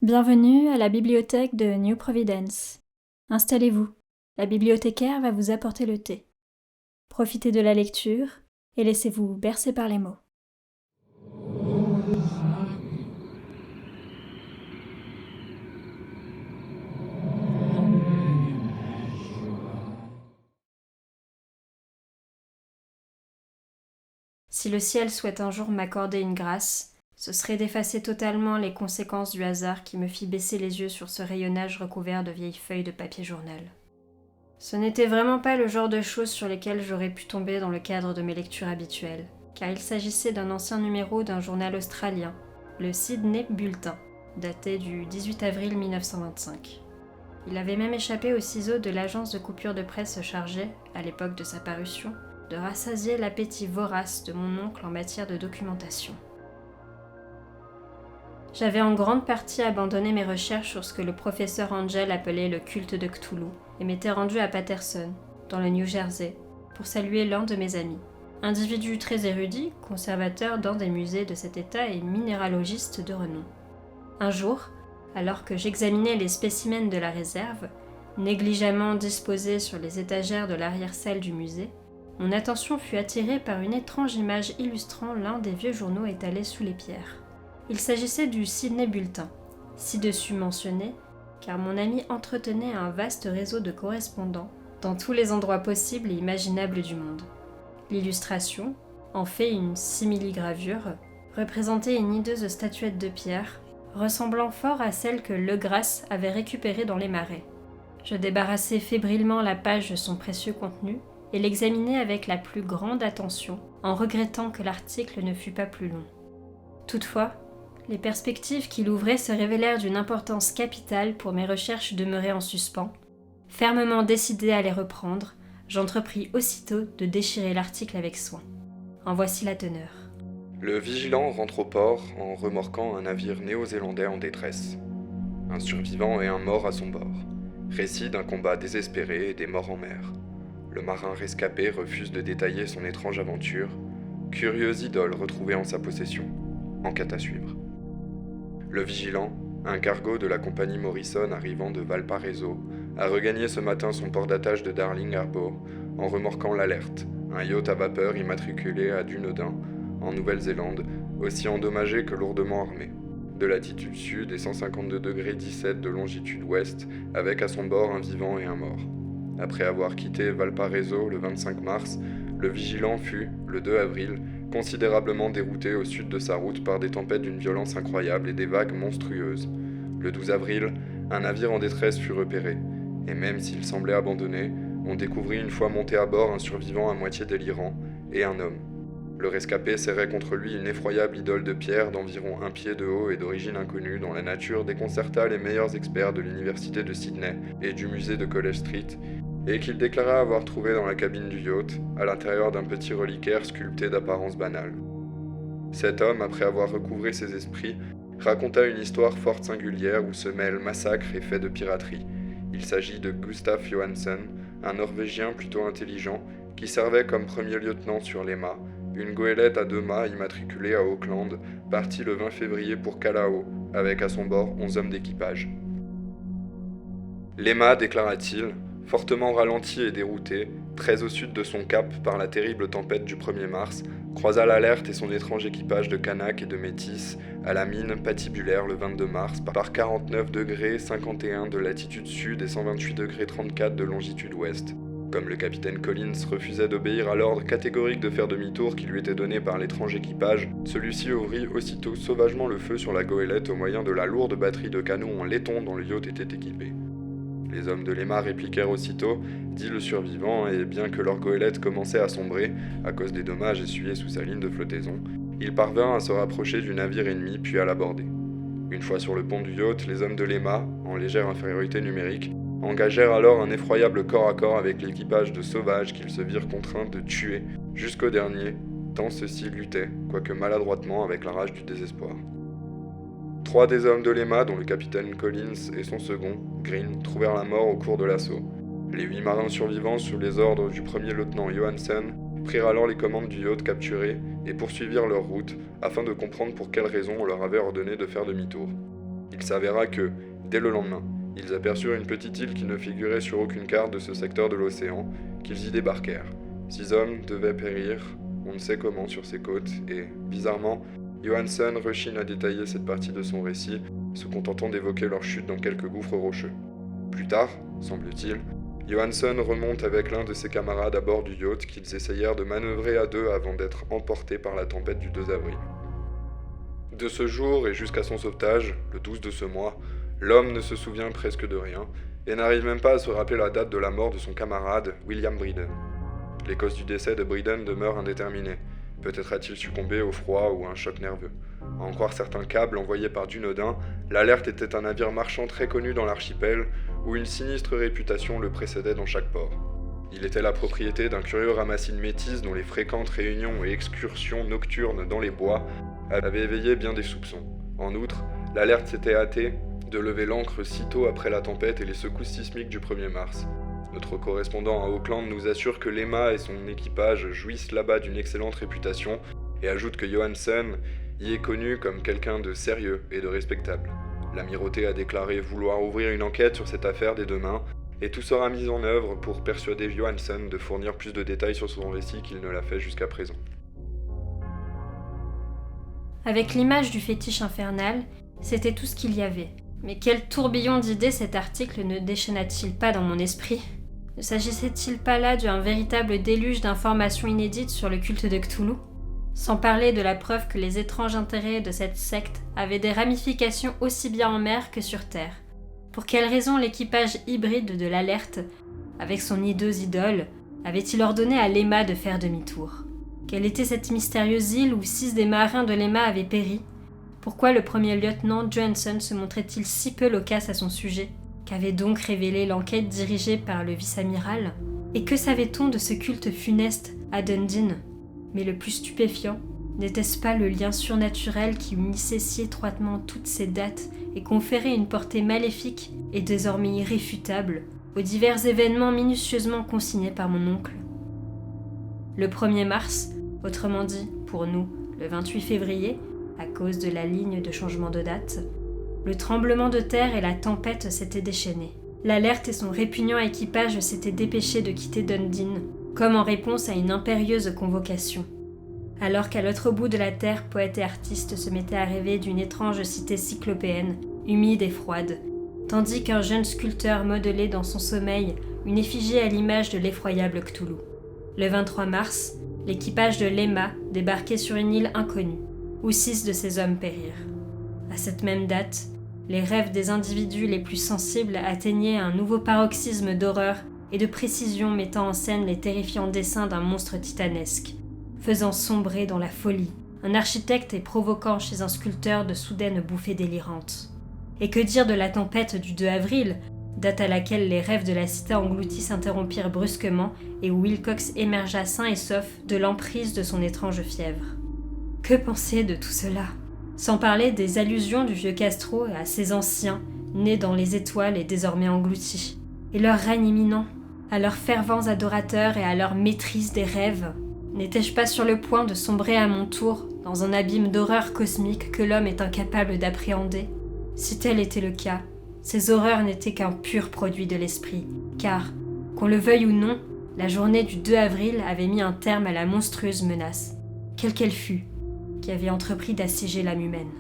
Bienvenue à la bibliothèque de New Providence. Installez-vous, la bibliothécaire va vous apporter le thé. Profitez de la lecture et laissez-vous bercer par les mots. Si le ciel souhaite un jour m'accorder une grâce, ce serait d'effacer totalement les conséquences du hasard qui me fit baisser les yeux sur ce rayonnage recouvert de vieilles feuilles de papier journal. Ce n'était vraiment pas le genre de choses sur lesquelles j'aurais pu tomber dans le cadre de mes lectures habituelles, car il s'agissait d'un ancien numéro d'un journal australien, le Sydney Bulletin, daté du 18 avril 1925. Il avait même échappé aux ciseaux de l'agence de coupure de presse chargée, à l'époque de sa parution, de rassasier l'appétit vorace de mon oncle en matière de documentation. J'avais en grande partie abandonné mes recherches sur ce que le professeur Angel appelait le culte de Cthulhu et m'étais rendu à Paterson, dans le New Jersey, pour saluer l'un de mes amis. Individu très érudit, conservateur d'un des musées de cet état et minéralogiste de renom. Un jour, alors que j'examinais les spécimens de la réserve, négligemment disposés sur les étagères de l'arrière-salle du musée, mon attention fut attirée par une étrange image illustrant l'un des vieux journaux étalés sous les pierres. Il s'agissait du Sydney Bulletin, ci-dessus mentionné, car mon ami entretenait un vaste réseau de correspondants dans tous les endroits possibles et imaginables du monde. L'illustration, en fait une simili-gravure, représentait une hideuse statuette de pierre, ressemblant fort à celle que Legrasse avait récupérée dans les marais. Je débarrassai fébrilement la page de son précieux contenu et l'examinai avec la plus grande attention, en regrettant que l'article ne fût pas plus long. Toutefois, les perspectives qu'il ouvrait se révélèrent d'une importance capitale pour mes recherches demeurées en suspens. Fermement décidé à les reprendre, j'entrepris aussitôt de déchirer l'article avec soin. En voici la teneur. Le vigilant rentre au port en remorquant un navire néo-zélandais en détresse. Un survivant et un mort à son bord. Récit d'un combat désespéré et des morts en mer. Le marin rescapé refuse de détailler son étrange aventure. Curieuse idole retrouvée en sa possession. Enquête à suivre. Le vigilant, un cargo de la compagnie Morrison arrivant de Valparaiso, a regagné ce matin son port d'attache de Darling Harbour en remorquant l'Alert, un yacht à vapeur immatriculé à Dunedin, en Nouvelle-Zélande, aussi endommagé que lourdement armé. De latitude sud et 152°17 de longitude ouest, avec à son bord un vivant et un mort. Après avoir quitté Valparaiso le 25 mars, le vigilant fut, le 2 avril, considérablement dérouté au sud de sa route par des tempêtes d'une violence incroyable et des vagues monstrueuses. Le 12 avril, un navire en détresse fut repéré, et même s'il semblait abandonné, on découvrit une fois monté à bord un survivant à moitié délirant et un homme. Le rescapé serrait contre lui une effroyable idole de pierre d'environ 1 pied de haut et d'origine inconnue dont la nature déconcerta les meilleurs experts de l'université de Sydney et du musée de College Street, et qu'il déclara avoir trouvé dans la cabine du yacht, à l'intérieur d'un petit reliquaire sculpté d'apparence banale. Cet homme, après avoir recouvré ses esprits, raconta une histoire fort singulière où se mêlent massacre et faits de piraterie. Il s'agit de Gustaf Johansen, un Norvégien plutôt intelligent, qui servait comme premier lieutenant sur l'Emma, une goélette à 2 mâts immatriculée à Auckland, partie le 20 février pour Callao, avec à son bord 11 hommes d'équipage. L'Emma, déclara-t-il, fortement ralenti et dérouté, très au sud de son cap par la terrible tempête du 1er mars, croisa l'Alert et son étrange équipage de Kanaks et de Métis à la mine patibulaire le 22 mars par 49°51 de latitude sud et 128°34 de longitude ouest. Comme le capitaine Collins refusait d'obéir à l'ordre catégorique de faire demi-tour qui lui était donné par l'étrange équipage, celui-ci ouvrit aussitôt sauvagement le feu sur la goélette au moyen de la lourde batterie de canons en laiton dont le yacht était équipé. Les hommes de l'Emma répliquèrent aussitôt, dit le survivant, et bien que leur goélette commençait à sombrer, à cause des dommages essuyés sous sa ligne de flottaison, ils parvinrent à se rapprocher du navire ennemi puis à l'aborder. Une fois sur le pont du yacht, les hommes de l'Emma, en légère infériorité numérique, engagèrent alors un effroyable corps à corps avec l'équipage de sauvages qu'ils se virent contraints de tuer jusqu'au dernier, tant ceux-ci luttaient, quoique maladroitement avec la rage du désespoir. 3 des hommes de l'Emma, dont le capitaine Collins et son second, Green, trouvèrent la mort au cours de l'assaut. Les 8 marins survivants, sous les ordres du premier lieutenant Johansen, prirent alors les commandes du yacht capturé et poursuivirent leur route, afin de comprendre pour quelle raison on leur avait ordonné de faire demi-tour. Il s'avéra que, dès le lendemain, ils aperçurent une petite île qui ne figurait sur aucune carte de ce secteur de l'océan, qu'ils y débarquèrent. 6 hommes devaient périr, on ne sait comment, sur ces côtes, et, bizarrement, Johansen rechigne à détailler cette partie de son récit, se contentant d'évoquer leur chute dans quelques gouffres rocheux. Plus tard, semble-t-il, Johansen remonte avec l'un de ses camarades à bord du yacht qu'ils essayèrent de manœuvrer à deux avant d'être emportés par la tempête du 2 avril. De ce jour et jusqu'à son sauvetage, le 12 de ce mois, l'homme ne se souvient presque de rien et n'arrive même pas à se rappeler la date de la mort de son camarade, William Breeden. Les causes du décès de Breeden demeurent indéterminées. Peut-être a-t-il succombé au froid ou à un choc nerveux. À en croire certains câbles envoyés par Dunedain, l'Alert était un navire marchand très connu dans l'archipel, où une sinistre réputation le précédait dans chaque port. Il était la propriété d'un curieux ramassis de métis dont les fréquentes réunions et excursions nocturnes dans les bois avaient éveillé bien des soupçons. En outre, l'Alert s'était hâté de lever l'ancre sitôt après la tempête et les secousses sismiques du 1er mars. Notre correspondant à Auckland nous assure que l'Emma et son équipage jouissent là-bas d'une excellente réputation et ajoute que Johansen y est connu comme quelqu'un de sérieux et de respectable. L'amirauté a déclaré vouloir ouvrir une enquête sur cette affaire dès demain et tout sera mis en œuvre pour persuader Johansen de fournir plus de détails sur son récit qu'il ne l'a fait jusqu'à présent. Avec l'image du fétiche infernal, c'était tout ce qu'il y avait. Mais quel tourbillon d'idées cet article ne déchaîna-t-il pas dans mon esprit ? Ne s'agissait-il pas là d'un véritable déluge d'informations inédites sur le culte de Cthulhu ? Sans parler de la preuve que les étranges intérêts de cette secte avaient des ramifications aussi bien en mer que sur terre. Pour quelle raison l'équipage hybride de l'Alert, avec son hideuse idole, avait-il ordonné à l'Emma de faire demi-tour ? Quelle était cette mystérieuse île où 6 des marins de l'Emma avaient péri ? Pourquoi le premier lieutenant Johansen se montrait-il si peu loquace à son sujet ? Qu'avait donc révélé l'enquête dirigée par le vice-amiral ? Et que savait-on de ce culte funeste à Dundee ? Mais le plus stupéfiant, n'était-ce pas le lien surnaturel qui unissait si étroitement toutes ces dates et conférait une portée maléfique et désormais irréfutable aux divers événements minutieusement consignés par mon oncle ? Le 1er mars, autrement dit, pour nous, le 28 février, à cause de la ligne de changement de date, le tremblement de terre et la tempête s'étaient déchaînés. L'Alert et son répugnant équipage s'étaient dépêchés de quitter Dundee, comme en réponse à une impérieuse convocation. Alors qu'à l'autre bout de la terre, poètes et artistes se mettaient à rêver d'une étrange cité cyclopéenne, humide et froide, tandis qu'un jeune sculpteur modelait dans son sommeil une effigie à l'image de l'effroyable Cthulhu. Le 23 mars, l'équipage de l'Emma débarquait sur une île inconnue, où 6 de ses hommes périrent. À cette même date, les rêves des individus les plus sensibles atteignaient un nouveau paroxysme d'horreur et de précision mettant en scène les terrifiants dessins d'un monstre titanesque, faisant sombrer dans la folie un architecte et provoquant chez un sculpteur de soudaines bouffées délirantes. Et que dire de la tempête du 2 avril, date à laquelle les rêves de la cité engloutie s'interrompirent brusquement et où Wilcox émergea sain et sauf de l'emprise de son étrange fièvre. Que penser de tout cela ? Sans parler des allusions du vieux Castro à ces anciens, nés dans les étoiles et désormais engloutis, et leur règne imminent, à leurs fervents adorateurs et à leur maîtrise des rêves. N'étais-je pas sur le point de sombrer à mon tour dans un abîme d'horreur cosmique que l'homme est incapable d'appréhender ? Si tel était le cas, ces horreurs n'étaient qu'un pur produit de l'esprit, car, qu'on le veuille ou non, la journée du 2 avril avait mis un terme à la monstrueuse menace, quelle qu'elle fût, qui avait entrepris d'assiéger l'âme humaine.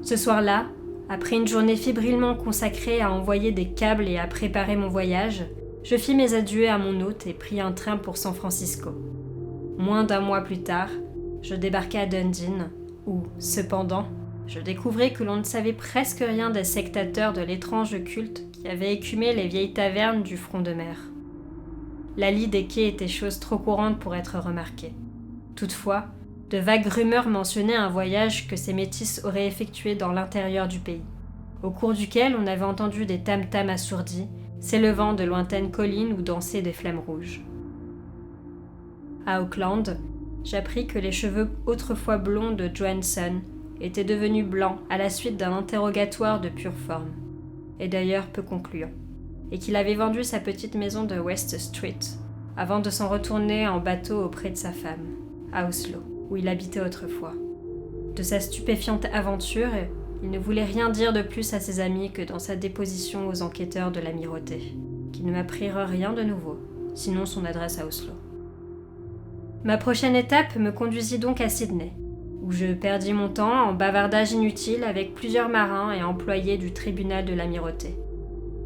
Ce soir-là, après une journée fébrilement consacrée à envoyer des câbles et à préparer mon voyage, je fis mes adieux à mon hôte et pris un train pour San Francisco. Moins d'1 mois plus tard, je débarquai à Dundee, où, cependant, je découvris que l'on ne savait presque rien des sectateurs de l'étrange culte qui avait écumé les vieilles tavernes du front de mer. La lie des quais était chose trop courante pour être remarquée. Toutefois, de vagues rumeurs mentionnaient un voyage que ces métis auraient effectué dans l'intérieur du pays, au cours duquel on avait entendu des tam-tams assourdis, s'élevant de lointaines collines où dansaient des flammes rouges. À Auckland, j'appris que les cheveux autrefois blonds de Johansen étaient devenus blancs à la suite d'un interrogatoire de pure forme, et d'ailleurs peu concluant, et qu'il avait vendu sa petite maison de West Street, avant de s'en retourner en bateau auprès de sa femme, à Oslo, où il habitait autrefois. De sa stupéfiante aventure Il ne voulait rien dire de plus à ses amis que dans sa déposition aux enquêteurs de l'Amirauté, qui ne m'apprirent rien de nouveau, sinon son adresse à Oslo. Ma prochaine étape me conduisit donc à Sydney, où je perdis mon temps en bavardage inutile avec plusieurs marins et employés du tribunal de l'Amirauté.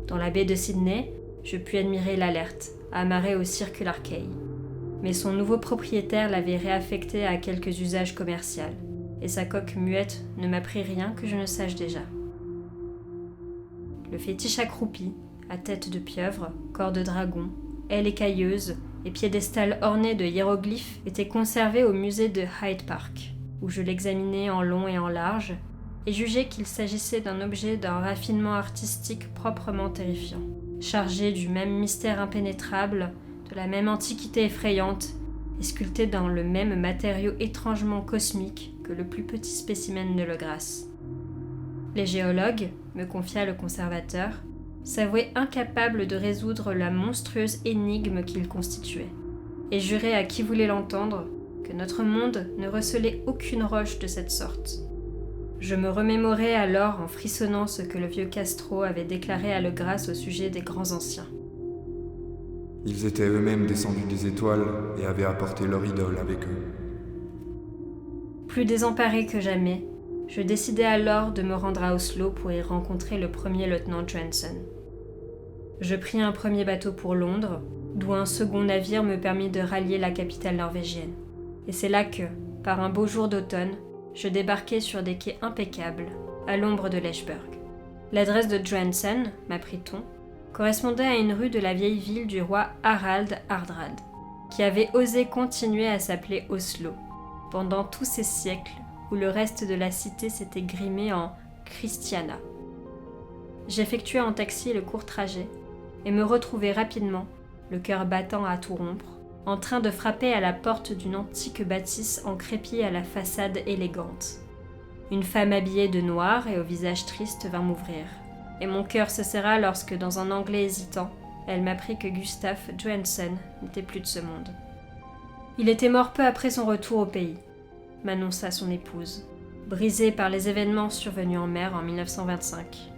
Dans la baie de Sydney, je pus admirer l'Alert, amarré au Circular Quay. Mais son nouveau propriétaire l'avait réaffecté à quelques usages commerciaux, et sa coque muette ne m'apprit rien que je ne sache déjà. Le fétiche accroupi, à tête de pieuvre, corps de dragon, ailes écailleuses et piédestal orné de hiéroglyphes était conservé au musée de Hyde Park, où je l'examinais en long et en large, et jugeais qu'il s'agissait d'un objet d'un raffinement artistique proprement terrifiant, chargé du même mystère impénétrable, de la même antiquité effrayante, et sculpté dans le même matériau étrangement cosmique que le plus petit spécimen de Legrasse. Les géologues, me confia le conservateur, s'avouaient incapables de résoudre la monstrueuse énigme qu'il constituait, et juraient à qui voulait l'entendre que notre monde ne recelait aucune roche de cette sorte. Je me remémorais alors en frissonnant ce que le vieux Castro avait déclaré à Legrasse au sujet des grands anciens. Ils étaient eux-mêmes descendus des étoiles et avaient apporté leur idole avec eux. Plus désemparé que jamais, je décidai alors de me rendre à Oslo pour y rencontrer le premier lieutenant Johansen. Je pris un premier bateau pour Londres, d'où un second navire me permit de rallier la capitale norvégienne. Et c'est là que, par un beau jour d'automne, je débarquai sur des quais impeccables, à l'ombre de l'Eschberg. L'adresse de Johansen, m'apprit-on, correspondait à une rue de la vieille ville du roi Harald Hardrad, qui avait osé continuer à s'appeler Oslo, pendant tous ces siècles où le reste de la cité s'était grimé en Christiana. J'effectuai en taxi le court trajet et me retrouvai rapidement, le cœur battant à tout rompre, en train de frapper à la porte d'une antique bâtisse en crépi à la façade élégante. Une femme habillée de noir et au visage triste vint m'ouvrir, et mon cœur se serra lorsque, dans un anglais hésitant, elle m'apprit que Gustaf Johansen n'était plus de ce monde. Il était mort peu après son retour au pays, m'annonça son épouse, brisée par les événements survenus en mer en 1925.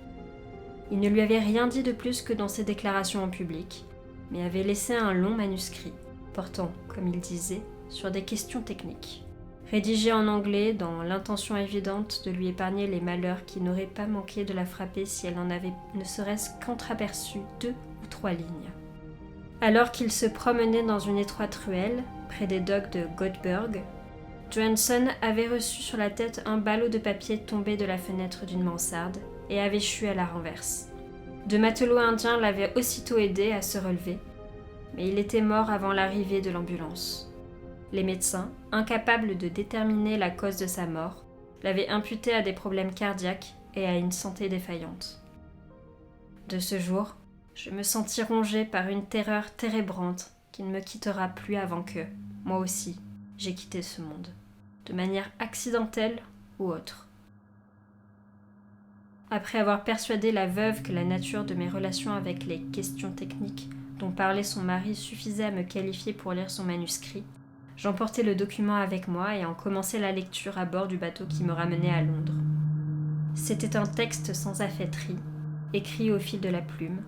Il ne lui avait rien dit de plus que dans ses déclarations en public, mais avait laissé un long manuscrit, portant, comme il disait, sur des questions techniques, rédigé en anglais dans l'intention évidente de lui épargner les malheurs qui n'auraient pas manqué de la frapper si elle en avait ne serait-ce qu'entreaperçu 2 ou 3 lignes. Alors qu'il se promenait dans une étroite ruelle, près des docks de Göteborg, Johansen avait reçu sur la tête un ballot de papier tombé de la fenêtre d'une mansarde et avait échu à la renverse. 2 matelots indiens l'avaient aussitôt aidé à se relever, mais il était mort avant l'arrivée de l'ambulance. Les médecins, incapables de déterminer la cause de sa mort, l'avaient imputé à des problèmes cardiaques et à une santé défaillante. De ce jour, je me sentis rongée par une terreur térébrante qui ne me quittera plus avant que, moi aussi, j'ai quitté ce monde, de manière accidentelle ou autre. Après avoir persuadé la veuve que la nature de mes relations avec les questions techniques dont parlait son mari suffisait à me qualifier pour lire son manuscrit, j'emportai le document avec moi et en commençai la lecture à bord du bateau qui me ramenait à Londres. C'était un texte sans affaîtrie, écrit au fil de la plume,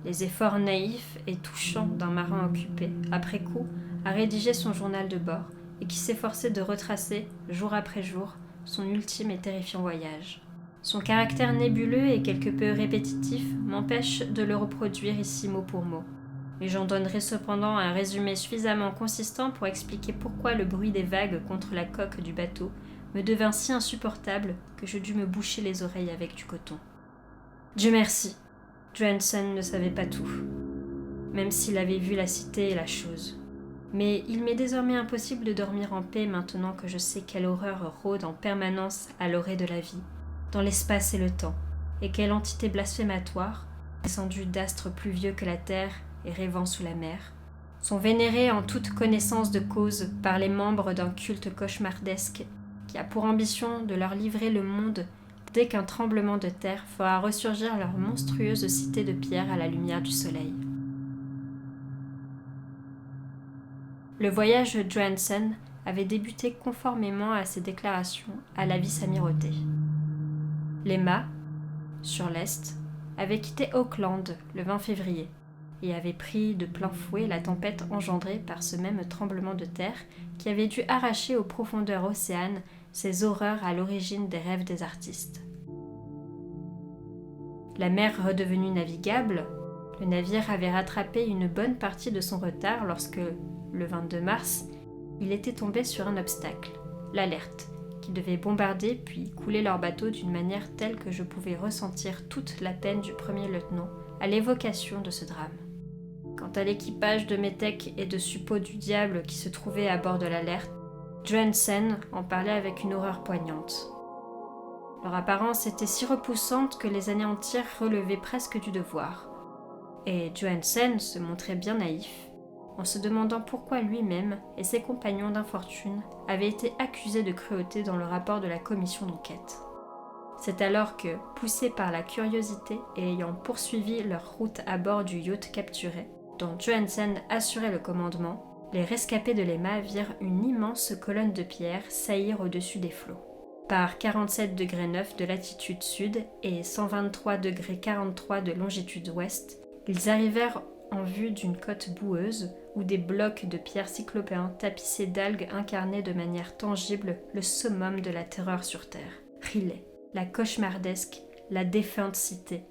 les efforts naïfs et touchants d'un marin occupé, après coup, à rédiger son journal de bord et qui s'efforçait de retracer, jour après jour, son ultime et terrifiant voyage. Son caractère nébuleux et quelque peu répétitif m'empêche de le reproduire ici mot pour mot. Mais j'en donnerai cependant un résumé suffisamment consistant pour expliquer pourquoi le bruit des vagues contre la coque du bateau me devint si insupportable que je dus me boucher les oreilles avec du coton. Dieu merci, Johansen ne savait pas tout, même s'il avait vu la cité et la chose. Mais il m'est désormais impossible de dormir en paix maintenant que je sais quelle horreur rôde en permanence à l'orée de la vie, dans l'espace et le temps, et quelle entité blasphématoire, descendue d'astres plus vieux que la terre et rêvant sous la mer, sont vénérés en toute connaissance de cause par les membres d'un culte cauchemardesque qui a pour ambition de leur livrer le monde dès qu'un tremblement de terre fera ressurgir leur monstrueuse cité de pierre à la lumière du soleil. Le voyage de Johansen avait débuté conformément à ses déclarations à la vice-amirauté. Les mâts, sur l'est, avaient quitté Auckland le 20 février et avaient pris de plein fouet la tempête engendrée par ce même tremblement de terre qui avait dû arracher aux profondeurs océanes ces horreurs à l'origine des rêves des artistes. La mer redevenue navigable, le navire avait rattrapé une bonne partie de son retard lorsque, le 22 mars, il était tombé sur un obstacle, l'Alert, qui devait bombarder puis couler leur bateau d'une manière telle que je pouvais ressentir toute la peine du premier lieutenant à l'évocation de ce drame. Quant à l'équipage de métèques et de suppôts du diable qui se trouvait à bord de l'Alert, Johansen en parlait avec une horreur poignante. Leur apparence était si repoussante que les anéantir relevait presque du devoir. Et Johansen se montrait bien naïf, en se demandant pourquoi lui-même et ses compagnons d'infortune avaient été accusés de cruauté dans le rapport de la commission d'enquête. C'est alors que, poussés par la curiosité et ayant poursuivi leur route à bord du yacht capturé, dont Johansen assurait le commandement, les rescapés de l'Emma virent une immense colonne de pierre saillir au-dessus des flots. Par 47,9 de latitude sud et 123,43 de longitude ouest, ils arrivèrent en vue d'une côte boueuse où des blocs de pierre cyclopéens tapissés d'algues incarnaient de manière tangible le summum de la terreur sur terre. Riley, la cauchemardesque, la défunte cité,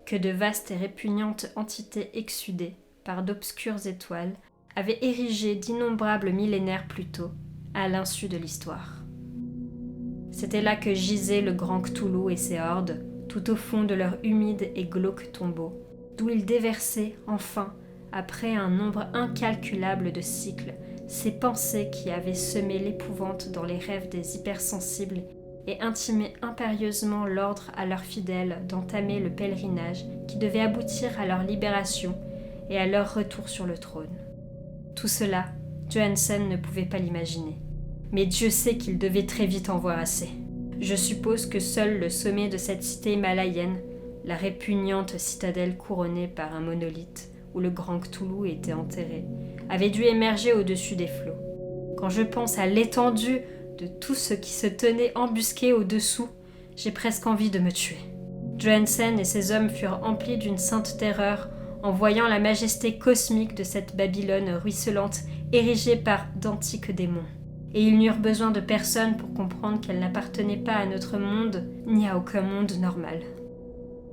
que de vastes et répugnantes entités exsudées par d'obscures étoiles avaient érigé d'innombrables millénaires plus tôt, à l'insu de l'histoire. C'était là que gisait le grand Cthulhu et ses hordes, tout au fond de leur humide et glauque tombeau, d'où ils déversaient, enfin, après un nombre incalculable de cycles, ces pensées qui avaient semé l'épouvante dans les rêves des hypersensibles et intimé impérieusement l'ordre à leurs fidèles d'entamer le pèlerinage qui devait aboutir à leur libération et à leur retour sur le trône. Tout cela, Johansen ne pouvait pas l'imaginer. Mais Dieu sait qu'il devait très vite en voir assez. Je suppose que seul le sommet de cette cité himalayenne, la répugnante citadelle couronnée par un monolithe où le grand Cthulhu était enterré, avait dû émerger au-dessus des flots. Quand je pense à l'étendue de tout ce qui se tenait embusqué au-dessous, j'ai presque envie de me tuer. Johansen et ses hommes furent emplis d'une sainte terreur en voyant la majesté cosmique de cette Babylone ruisselante érigée par d'antiques démons. Et ils n'eurent besoin de personne pour comprendre qu'elle n'appartenait pas à notre monde, ni à aucun monde normal.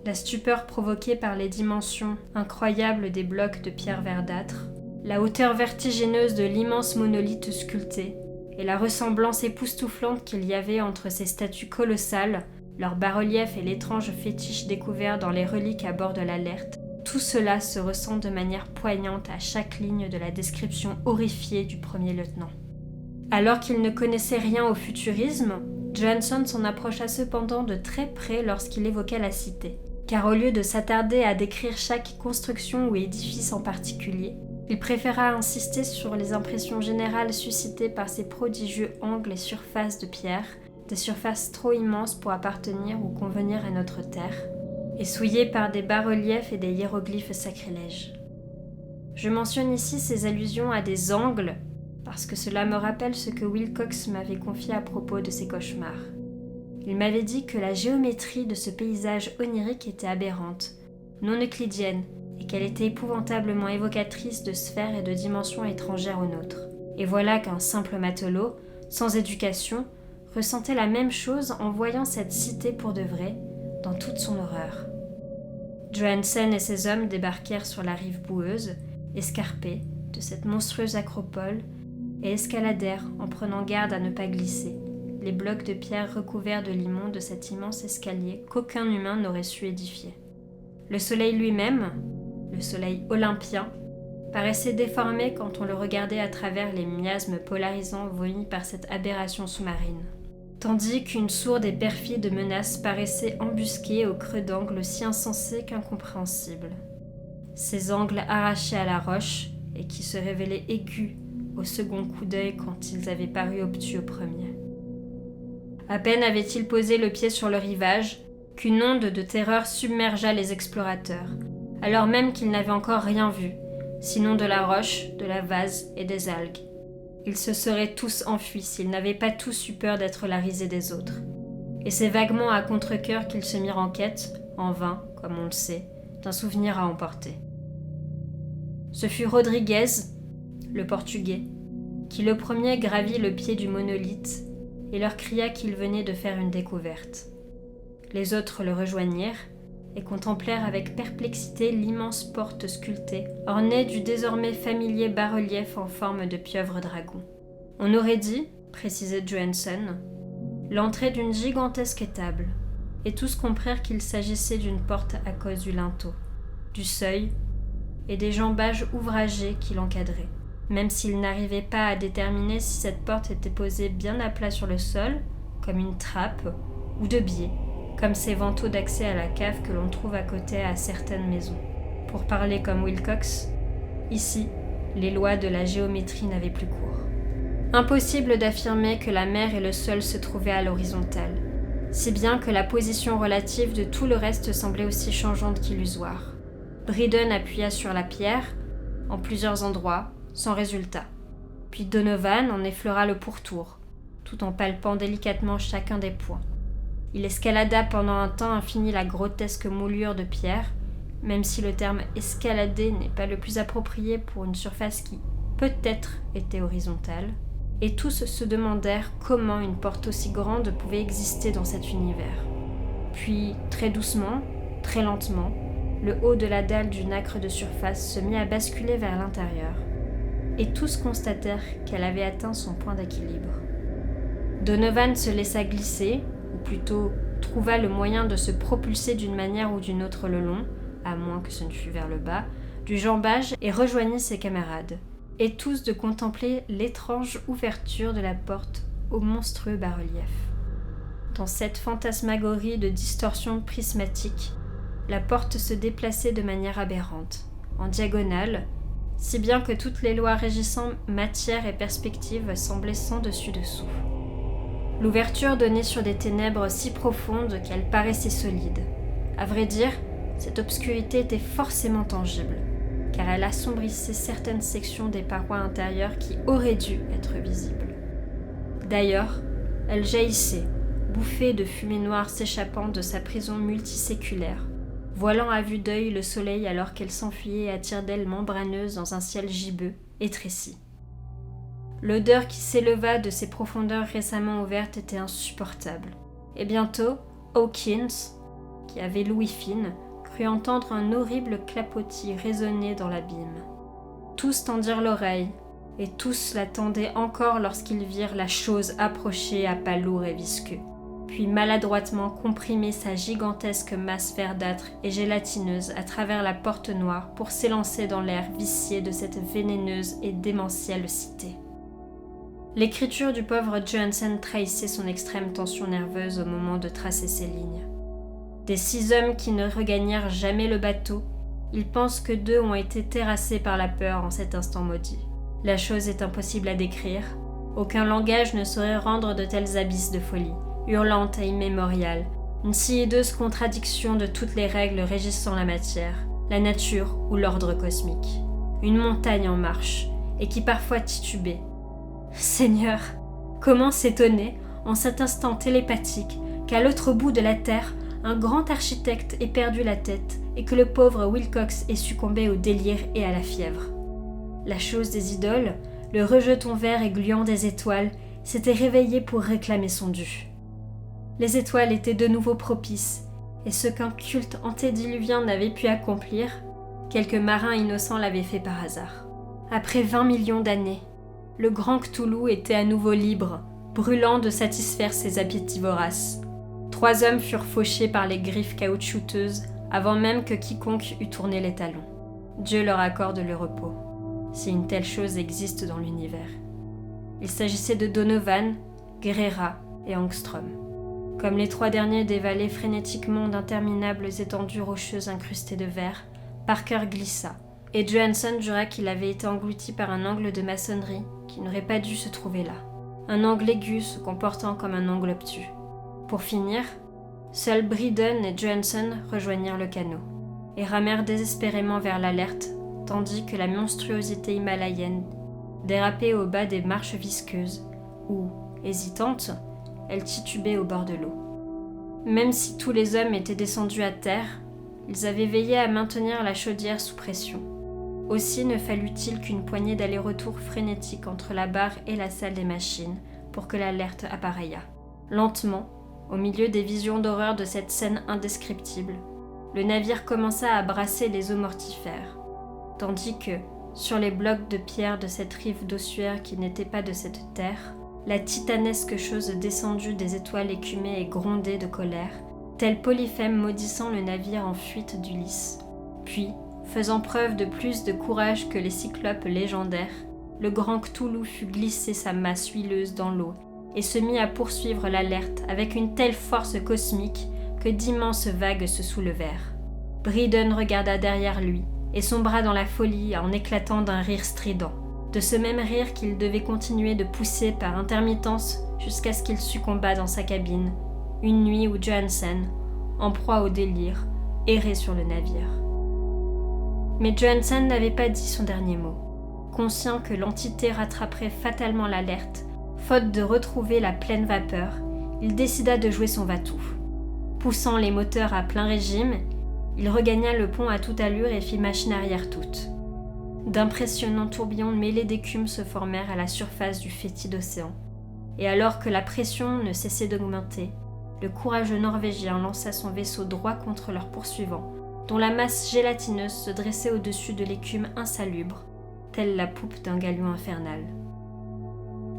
La stupeur provoquée par les dimensions incroyables des blocs de pierre verdâtre, la hauteur vertigineuse de l'immense monolithe sculpté, et la ressemblance époustouflante qu'il y avait entre ces statues colossales, leurs bas-reliefs et l'étrange fétiche découvert dans les reliques à bord de l'Alert, tout cela se ressent de manière poignante à chaque ligne de la description horrifiée du premier lieutenant. Alors qu'il ne connaissait rien au futurisme, Johansen s'en approcha cependant de très près lorsqu'il évoquait la cité. Car au lieu de s'attarder à décrire chaque construction ou édifice en particulier, il préféra insister sur les impressions générales suscitées par ces prodigieux angles et surfaces de pierre, des surfaces trop immenses pour appartenir ou convenir à notre terre, et souillées par des bas-reliefs et des hiéroglyphes sacrilèges. Je mentionne ici ces allusions à des angles, parce que cela me rappelle ce que Wilcox m'avait confié à propos de ses cauchemars. Il m'avait dit que la géométrie de ce paysage onirique était aberrante, non euclidienne, et qu'elle était épouvantablement évocatrice de sphères et de dimensions étrangères aux nôtres. Et voilà qu'un simple matelot, sans éducation, ressentait la même chose en voyant cette cité pour de vrai, dans toute son horreur. Johansen et ses hommes débarquèrent sur la rive boueuse, escarpée, de cette monstrueuse acropole, et escaladèrent en prenant garde à ne pas glisser, les blocs de pierre recouverts de limon de cet immense escalier qu'aucun humain n'aurait su édifier. Le soleil lui-même, le soleil olympien, paraissait déformé quand on le regardait à travers les miasmes polarisants vomis par cette aberration sous-marine, tandis qu'une sourde et perfide menace paraissait embusquée au creux d'angles aussi insensés qu'incompréhensibles. Ces angles arrachés à la roche et qui se révélaient aigus au second coup d'œil quand ils avaient paru obtus au premier. À peine avait-il posé le pied sur le rivage qu'une onde de terreur submergea les explorateurs, alors même qu'ils n'avaient encore rien vu, sinon de la roche, de la vase et des algues. Ils se seraient tous enfuis s'ils n'avaient pas tous eu peur d'être la risée des autres. et c'est vaguement à contre-cœur qu'ils se mirent en quête, en vain, comme on le sait, d'un souvenir à emporter. Ce fut Rodriguez, le Portugais, qui le premier gravit le pied du monolithe et leur cria qu'il venait de faire une découverte. Les autres le rejoignirent et contemplèrent avec perplexité l'immense porte sculptée, ornée du désormais familier bas-relief en forme de pieuvre-dragon. On aurait dit, précisait Johansen, l'entrée d'une gigantesque étable, et tous comprirent qu'il s'agissait d'une porte à cause du linteau, du seuil et des jambages ouvragés qui l'encadraient, même s'ils n'arrivaient pas à déterminer si cette porte était posée bien à plat sur le sol, comme une trappe, ou de biais, comme ces vantaux d'accès à la cave que l'on trouve à côté à certaines maisons. Pour parler comme Wilcox, ici, les lois de la géométrie n'avaient plus cours. Impossible d'affirmer que la mer et le sol se trouvaient à l'horizontale, si bien que la position relative de tout le reste semblait aussi changeante qu'illusoire. Bridon appuya sur la pierre, en plusieurs endroits, sans résultat. Puis Donovan en effleura le pourtour, tout en palpant délicatement chacun des points. Il escalada pendant un temps infini la grotesque moulure de pierre, même si le terme « escalader » n'est pas le plus approprié pour une surface qui, peut-être, était horizontale, et tous se demandèrent comment une porte aussi grande pouvait exister dans cet univers. Puis, très doucement, très lentement, le haut de la dalle du nacre de surface se mit à basculer vers l'intérieur, et tous constatèrent qu'elle avait atteint son point d'équilibre. Donovan se laissa glisser, ou plutôt trouva le moyen de se propulser d'une manière ou d'une autre le long, à moins que ce ne fût vers le bas, du jambage et rejoignit ses camarades, et tous de contempler l'étrange ouverture de la porte au monstrueux bas-relief. Dans cette fantasmagorie de distorsions prismatiques, la porte se déplaçait de manière aberrante, en diagonale, si bien que toutes les lois régissant matière et perspective semblaient sans dessus-dessous. L'ouverture donnait sur des ténèbres si profondes qu'elles paraissaient solides. À vrai dire, cette obscurité était forcément tangible, car elle assombrissait certaines sections des parois intérieures qui auraient dû être visibles. D'ailleurs, elle jaillissait, bouffée de fumée noire s'échappant de sa prison multiséculaire, voilant à vue d'œil le soleil alors qu'elle s'enfuyait à tire-d'aile membraneuse dans un ciel gibbeux et tréci. L'odeur qui s'éleva de ces profondeurs récemment ouvertes était insupportable, et bientôt, Hawkins, qui avait l'ouïe fine, crut entendre un horrible clapotis résonner dans l'abîme. Tous tendirent l'oreille, et tous l'attendaient encore lorsqu'ils virent la chose approcher à pas lourds et visqueux, puis maladroitement comprimer sa gigantesque masse verdâtre et gélatineuse à travers la porte noire pour s'élancer dans l'air vicié de cette vénéneuse et démentielle cité. L'écriture du pauvre Johansen trahissait son extrême tension nerveuse au moment de tracer ces lignes. Des 6 hommes qui ne regagnèrent jamais le bateau, il pense que 2 ont été terrassés par la peur en cet instant maudit. La chose est impossible à décrire. Aucun langage ne saurait rendre de tels abysses de folie, hurlante et immémoriale, une si hideuse contradiction de toutes les règles régissant la matière, la nature ou l'ordre cosmique. Une montagne en marche, et qui parfois titubait. Seigneur, comment s'étonner, en cet instant télépathique, qu'à l'autre bout de la terre, un grand architecte ait perdu la tête et que le pauvre Wilcox ait succombé au délire et à la fièvre. La chose des idoles, le rejeton vert et gluant des étoiles, s'était réveillé pour réclamer son dû. Les étoiles étaient de nouveau propices, et ce qu'un culte antédiluvien n'avait pu accomplir, quelques marins innocents l'avaient fait par hasard. Après 20 millions d'années, le grand Cthulhu était à nouveau libre, brûlant de satisfaire ses appétits voraces. 3 hommes furent fauchés par les griffes caoutchouteuses avant même que quiconque eût tourné les talons. Dieu leur accorde le repos, si une telle chose existe dans l'univers. Il s'agissait de Donovan, Guerrera et Angstrom. Comme les 3 derniers dévalaient frénétiquement d'interminables étendues rocheuses incrustées de verre, Parker glissa, et Johansen jura qu'il avait été englouti par un angle de maçonnerie qui n'aurait pas dû se trouver là. Un angle aigu se comportant comme un angle obtus. Pour finir, seuls Bridon et Johansen rejoignirent le canot, et ramèrent désespérément vers l'Alert, tandis que la monstruosité himalayenne dérapait au bas des marches visqueuses, où, hésitante, elle titubait au bord de l'eau. Même si tous les hommes étaient descendus à terre, ils avaient veillé à maintenir la chaudière sous pression. Aussi ne fallut-il qu'une poignée d'allers-retours frénétiques entre la barre et la salle des machines pour que l'alerte appareillât. Lentement, au milieu des visions d'horreur de cette scène indescriptible, le navire commença à brasser les eaux mortifères, tandis que, sur les blocs de pierre de cette rive d'ossuaire qui n'était pas de cette terre, la titanesque chose descendue des étoiles écumait et grondait de colère, tel Polyphème maudissant le navire en fuite d'Ulysse. Puis, faisant preuve de plus de courage que les cyclopes légendaires, le grand Cthulhu fut glissé sa masse huileuse dans l'eau et se mit à poursuivre l'alerte avec une telle force cosmique que d'immenses vagues se soulevèrent. Bryden regarda derrière lui et sombra dans la folie en éclatant d'un rire strident, de ce même rire qu'il devait continuer de pousser par intermittence jusqu'à ce qu'il succombât dans sa cabine, une nuit où Johansen, en proie au délire, errait sur le navire. Mais Johansen n'avait pas dit son dernier mot. Conscient que l'entité rattraperait fatalement l'alerte, faute de retrouver la pleine vapeur, il décida de jouer son va-tout. Poussant les moteurs à plein régime, il regagna le pont à toute allure et fit machine arrière toute. D'impressionnants tourbillons mêlés d'écume se formèrent à la surface du fétide océan, et alors que la pression ne cessait d'augmenter, le courageux Norvégien lança son vaisseau droit contre leurs poursuivants, dont la masse gélatineuse se dressait au-dessus de l'écume insalubre, telle la poupe d'un galion infernal.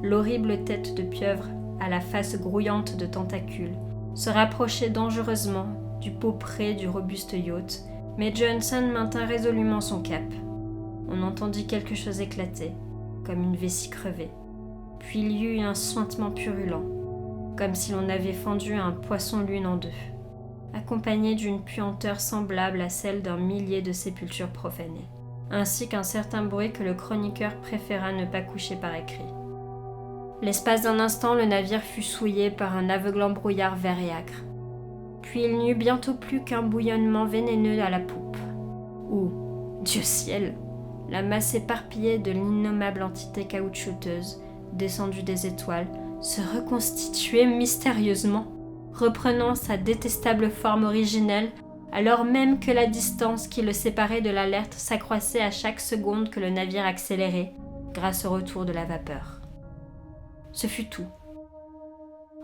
L'horrible tête de pieuvre, à la face grouillante de tentacules, se rapprochait dangereusement du pourpré du robuste yacht, mais Johansen maintint résolument son cap. On entendit quelque chose éclater, comme une vessie crevée. Puis il y eut un suintement purulent, comme si l'on avait fendu un poisson-lune en deux, accompagné d'une puanteur semblable à celle d'un millier de sépultures profanées, ainsi qu'un certain bruit que le chroniqueur préféra ne pas coucher par écrit. L'espace d'un instant, le navire fut souillé par un aveuglant brouillard vert et âcre. Puis il n'y eut bientôt plus qu'un bouillonnement vénéneux à la poupe, où, Dieu ciel, la masse éparpillée de l'innommable entité caoutchouteuse, descendue des étoiles, se reconstituait mystérieusement, reprenant sa détestable forme originelle, alors même que la distance qui le séparait de l'alerte s'accroissait à chaque seconde que le navire accélérait, grâce au retour de la vapeur. Ce fut tout.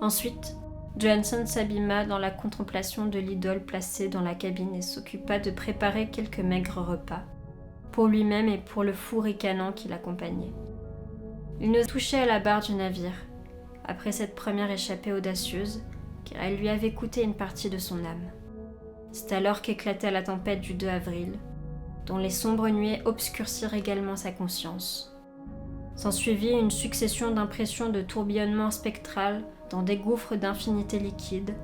Ensuite, Johansen s'abîma dans la contemplation de l'idole placée dans la cabine et s'occupa de préparer quelques maigres repas, pour lui-même et pour le fou ricanant qui l'accompagnait. Il ne touchait à la barre du navire, après cette première échappée audacieuse, car elle lui avait coûté une partie de son âme. C'est alors qu'éclata la tempête du 2 avril, dont les sombres nuées obscurcirent également sa conscience. S'ensuivit une succession d'impressions de tourbillonnement spectral dans des gouffres d'infinité liquide,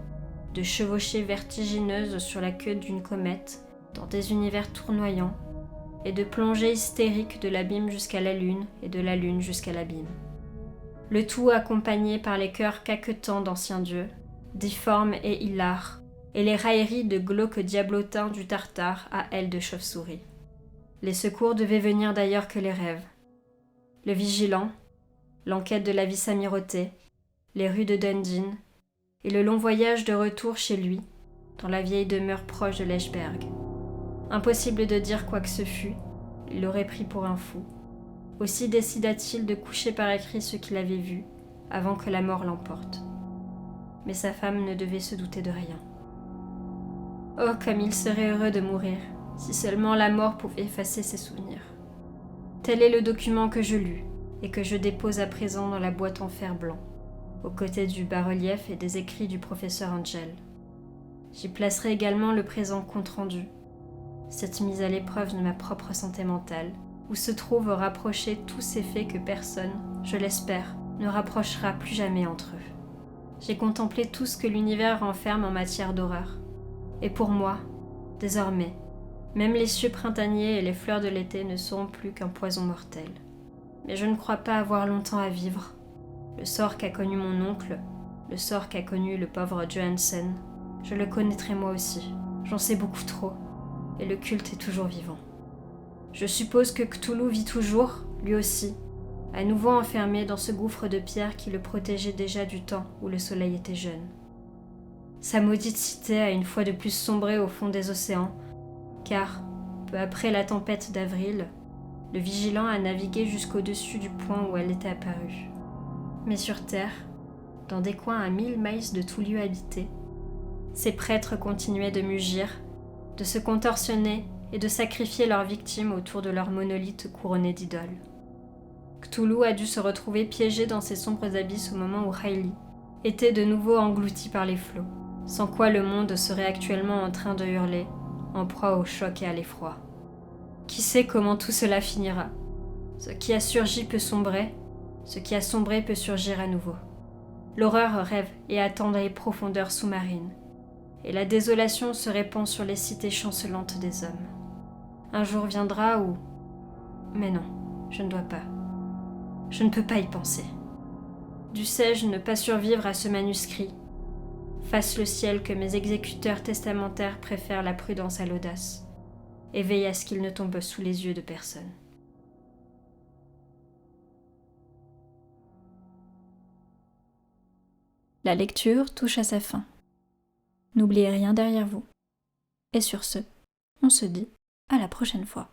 de chevauchées vertigineuses sur la queue d'une comète, dans des univers tournoyants, et de plongées hystériques de l'abîme jusqu'à la lune et de la lune jusqu'à l'abîme. Le tout accompagné par les chœurs caquetants d'anciens dieux, difformes et hilars, et les railleries de glauques diablotins du Tartare à ailes de chauve-souris. Les secours devaient venir d'ailleurs que les rêves. Le vigilant, l'enquête de la vie s'amirautait, les rues de Dundee, et le long voyage de retour chez lui, dans la vieille demeure proche de l'Eichberg. Impossible de dire quoi que ce fût, il l'aurait pris pour un fou. Aussi décida-t-il de coucher par écrit ce qu'il avait vu, avant que la mort l'emporte. Mais sa femme ne devait se douter de rien. Oh, comme il serait heureux de mourir, si seulement la mort pouvait effacer ses souvenirs. Tel est le document que je lus, et que je dépose à présent dans la boîte en fer blanc, aux côtés du bas-relief et des écrits du professeur Angel. J'y placerai également le présent compte-rendu, cette mise à l'épreuve de ma propre santé mentale, où se trouvent rapprochés tous ces faits que personne, je l'espère, ne rapprochera plus jamais entre eux. J'ai contemplé tout ce que l'univers renferme en matière d'horreur. Et pour moi, désormais, même les cieux printaniers et les fleurs de l'été ne seront plus qu'un poison mortel. Mais je ne crois pas avoir longtemps à vivre. Le sort qu'a connu mon oncle, le sort qu'a connu le pauvre Johansen, je le connaîtrai moi aussi. J'en sais beaucoup trop. Et le culte est toujours vivant. Je suppose que Cthulhu vit toujours, lui aussi, à nouveau enfermé dans ce gouffre de pierre qui le protégeait déjà du temps où le soleil était jeune. Sa maudite cité a une fois de plus sombré au fond des océans, car, peu après la tempête d'avril, le Vigilant a navigué jusqu'au-dessus du point où elle était apparue. Mais sur Terre, dans des coins à 1000 miles de tout lieu habité, ces prêtres continuaient de mugir, de se contorsionner et de sacrifier leurs victimes autour de leur monolithe couronné d'idoles. Cthulhu a dû se retrouver piégé dans ces sombres abysses au moment où Hailey était de nouveau englouti par les flots, sans quoi le monde serait actuellement en train de hurler, en proie au choc et à l'effroi. Qui sait comment tout cela finira? Ce qui a surgi peut sombrer, ce qui a sombré peut surgir à nouveau. L'horreur rêve et attend dans les profondeurs sous-marines, et la désolation se répand sur les cités chancelantes des hommes. Un jour viendra où... Mais non, je ne dois pas. Je ne peux pas y penser. Dussé-je ne pas survivre à ce manuscrit? Fasse le ciel que mes exécuteurs testamentaires préfèrent la prudence à l'audace, et veille à ce qu'il ne tombe sous les yeux de personne. La lecture touche à sa fin. N'oubliez rien derrière vous. Et sur ce, on se dit à la prochaine fois.